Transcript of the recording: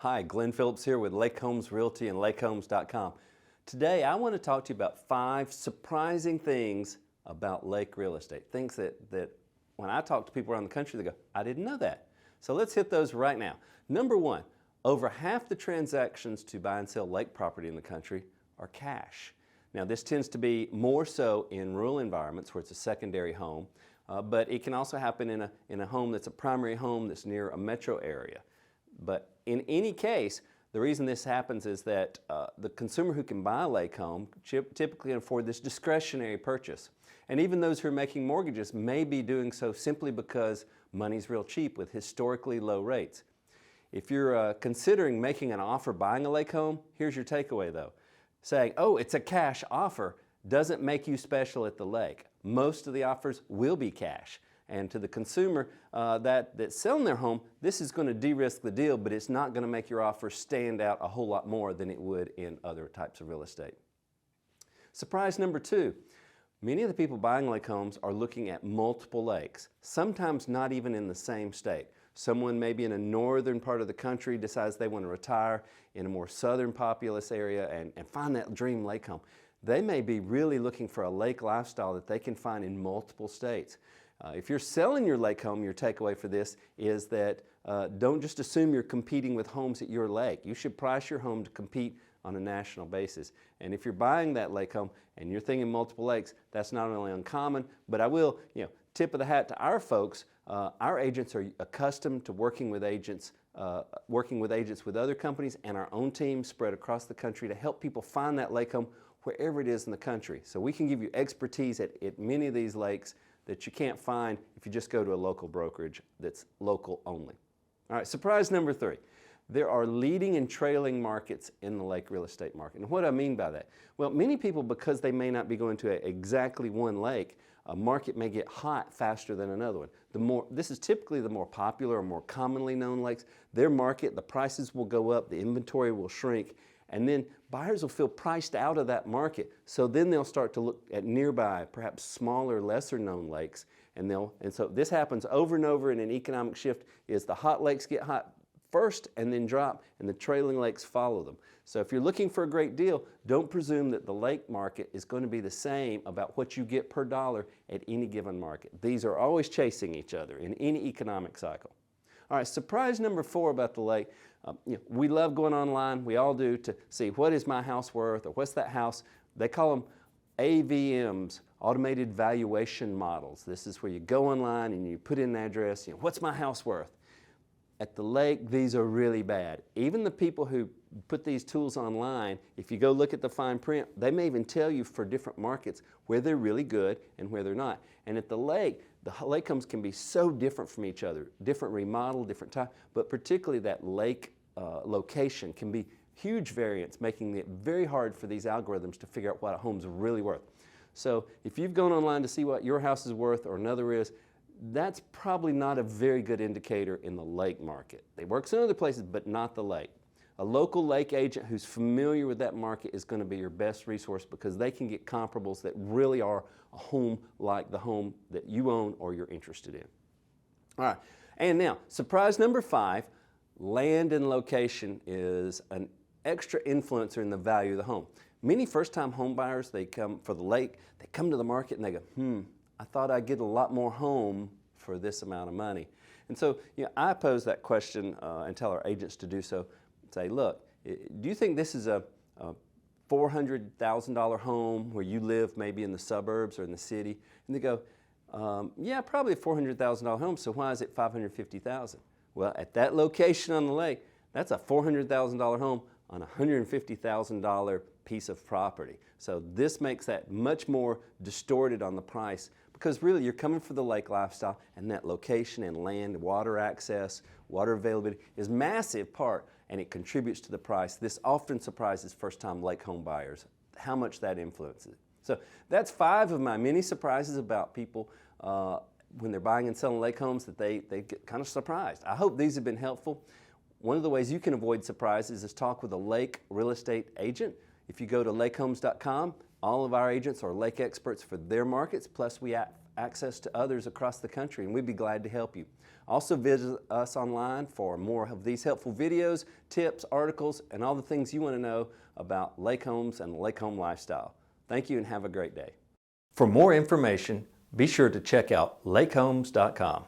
Hi, Glenn Phillips here with Lake Homes Realty and lakehomes.com. Today I want to talk to you about 5 surprising things about lake real estate. Things that when I talk to people around the country, they go, I didn't know that. So let's hit those right now. Number 1, over half the transactions to buy and sell lake property in the country are cash. Now this tends to be more so in rural environments where it's a secondary home, but it can also happen in a home that's a primary home that's near a metro area. But in any case, the reason this happens is that the consumer who can buy a lake home typically can afford this discretionary purchase. And even those who are making mortgages may be doing so simply because money's real cheap with historically low rates. If you're considering making an offer buying a lake home, here's your takeaway though. Saying, oh, it's a cash offer doesn't make you special at the lake. Most of the offers will be cash. And to the consumer that's selling their home, this is going to de-risk the deal, but it's not going to make your offer stand out a whole lot more than it would in other types of real estate. Surprise number 2, many of the people buying lake homes are looking at multiple lakes, sometimes not even in the same state. Someone maybe in a northern part of the country decides they want to retire in a more southern populous area and find that dream lake home. They may be really looking for a lake lifestyle that they can find in multiple states. If you're selling your lake home, your takeaway for this is that don't just assume you're competing with homes at your lake. You should price your home to compete on a national basis. And if you're buying that lake home and you're thinking multiple lakes, that's not only uncommon, but I will, tip of the hat to our folks. Our agents are accustomed to working with agents with other companies and our own team spread across the country to help people find that lake home wherever it is in the country. So we can give you expertise at many of these lakes that you can't find if you just go to a local brokerage that's local only. All right, surprise number 3. There are leading and trailing markets in the lake real estate market. And what do I mean by that? Well, many people, because they may not be going to exactly one lake, a market may get hot faster than another one. This is typically the more popular or more commonly known lakes. Their market, the prices will go up, the inventory will shrink, and then buyers will feel priced out of that market. So then they'll start to look at nearby, perhaps smaller, lesser known lakes. And so this happens over and over in an economic shift is the hot lakes get hot first and then drop, and the trailing lakes follow them. So if you're looking for a great deal, don't presume that the lake market is going to be the same about what you get per dollar at any given market. These are always chasing each other in any economic cycle. All right, surprise number 4 about the lake. We love going online, we all do, to see what is my house worth or what's that house. They call them AVMs, automated valuation models. This is where you go online and you put in an address, what's my house worth? At the lake, these are really bad. Even the people who put these tools online, if you go look at the fine print, they may even tell you for different markets where they're really good and where they're not. And at the lake homes can be so different from each other, different remodel, different type, but particularly that lake location can be huge variance, making it very hard for these algorithms to figure out what a home's really worth. So if you've gone online to see what your house is worth or another is, that's probably not a very good indicator in the lake market. They work in other places, but not the lake. A local lake agent who's familiar with that market is going to be your best resource because they can get comparables that really are a home like the home that you own or you're interested in. All right, and now, surprise number 5, land and location is an extra influencer in the value of the home. Many first-time home buyers, they come for the lake, they come to the market and they go, I thought I'd get a lot more home for this amount of money. And so I pose that question and tell our agents to do so. Say, look, do you think this is a $400,000 home where you live maybe in the suburbs or in the city? And they go, yeah, probably a $400,000 home, so why is it $550,000? Well, at that location on the lake, that's a $400,000 home on a $150,000 piece of property. So this makes that much more distorted on the price because really you're coming for the lake lifestyle, and that location and land, water access, water availability is a massive part, and it contributes to the price. This often surprises first-time lake home buyers, how much that influences it. So that's 5 of my many surprises about people when they're buying and selling lake homes that they get kind of surprised. I hope these have been helpful. One of the ways you can avoid surprises is talk with a lake real estate agent. If you go to lakehomes.com, all of our agents are lake experts for their markets, plus we access to others across the country, and we'd be glad to help you. Also visit us online for more of these helpful videos, tips, articles, and all the things you want to know about lake homes and the lake home lifestyle. Thank you and have a great day. For more information, be sure to check out lakehomes.com.